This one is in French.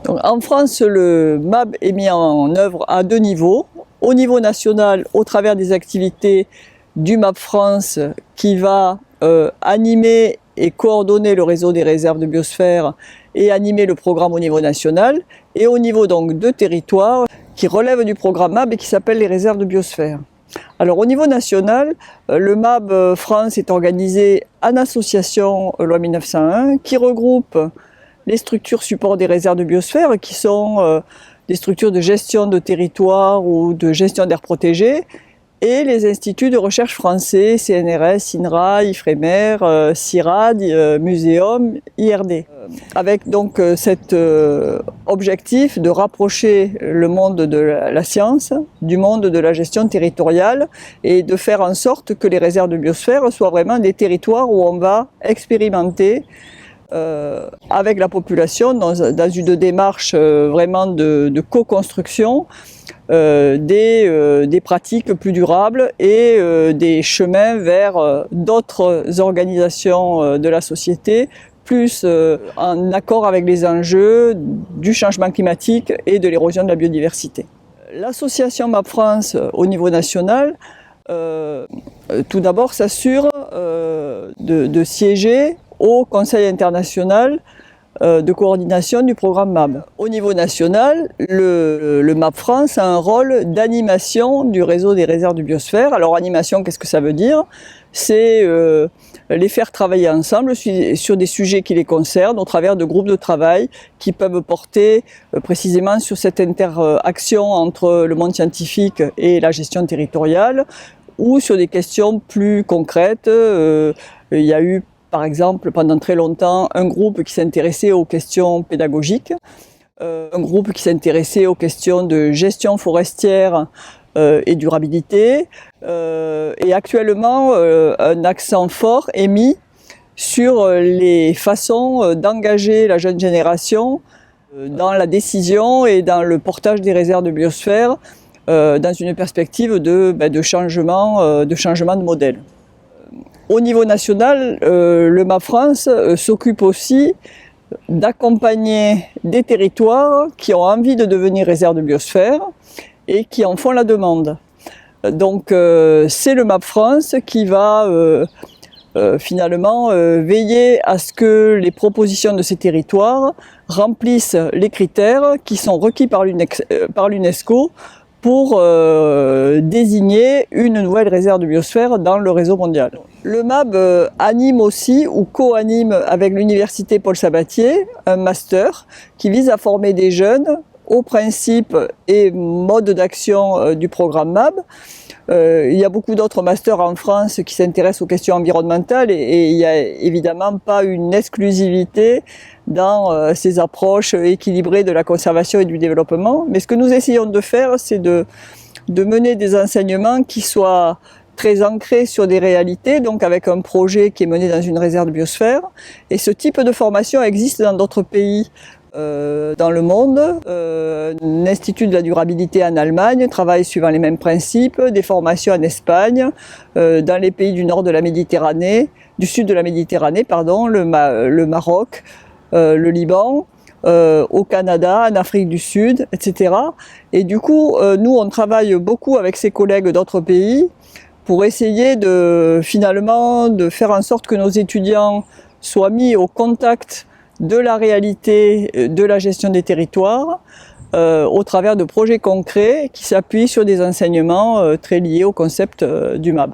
Donc, en France, le MAB est mis en œuvre à 2 niveaux. Au niveau national, au travers des activités du MAB France, qui va animer et coordonner le réseau des réserves de biosphère et animer le programme au niveau national, et au niveau donc de territoire qui relève du programme MAB et qui s'appelle les réserves de biosphère. Alors au niveau national, le MAB France est organisé en association loi 1901 qui regroupe les structures support des réserves de biosphère qui sont des structures de gestion de territoire ou de gestion d'aires protégées, et les instituts de recherche français, CNRS, INRA, IFREMER, CIRAD, Muséum, IRD. Avec donc cet objectif de rapprocher le monde de la science du monde de la gestion territoriale et de faire en sorte que les réserves de biosphère soient vraiment des territoires où on va expérimenter avec la population dans une démarche vraiment de co-construction des pratiques plus durables et des chemins vers d'autres organisations de la société plus en accord avec les enjeux du changement climatique et de l'érosion de la biodiversité. L'association MAB France au niveau national, tout d'abord s'assure de siéger au Conseil international de coordination du programme MAB. Au niveau national, le MAB France a un rôle d'animation du réseau des réserves de biosphère. Alors animation, qu'est-ce que ça veut dire? C'est les faire travailler ensemble sur des sujets qui les concernent au travers de groupes de travail qui peuvent porter précisément sur cette interaction entre le monde scientifique et la gestion territoriale, ou sur des questions plus concrètes. Il y a eu par exemple, pendant très longtemps, un groupe qui s'intéressait aux questions pédagogiques, un groupe qui s'intéressait aux questions de gestion forestière et durabilité. Et actuellement, un accent fort est mis sur les façons d'engager la jeune génération dans la décision et dans le portage des réserves de biosphère dans une perspective de changement de modèle. Au niveau national, le MAB France s'occupe aussi d'accompagner des territoires qui ont envie de devenir réserves de biosphère et qui en font la demande. Donc c'est le MAB France qui va finalement veiller à ce que les propositions de ces territoires remplissent les critères qui sont requis par l'UNESCO pour désigner une nouvelle réserve de biosphère dans le réseau mondial. Le MAB anime aussi ou co-anime avec l'université Paul Sabatier un master qui vise à former des jeunes aux principes et modes d'action du programme MAB. Il y a beaucoup d'autres masters en France qui s'intéressent aux questions environnementales et il n'y a évidemment pas une exclusivité dans ces approches équilibrées de la conservation et du développement. Mais ce que nous essayons de faire, c'est de mener des enseignements qui soient très ancrés sur des réalités, donc avec un projet qui est mené dans une réserve de biosphère. Et ce type de formation existe dans d'autres pays dans le monde. L'Institut de la durabilité en Allemagne travaille suivant les mêmes principes, des formations en Espagne, dans les pays du nord de la Méditerranée, du sud de la Méditerranée, pardon, le Maroc, le Liban, au Canada, en Afrique du Sud, etc. Et du coup, nous, on travaille beaucoup avec ces collègues d'autres pays pour essayer finalement de faire en sorte que nos étudiants soient mis au contact de la réalité de la gestion des territoires au travers de projets concrets qui s'appuient sur des enseignements très liés au concept du MAB.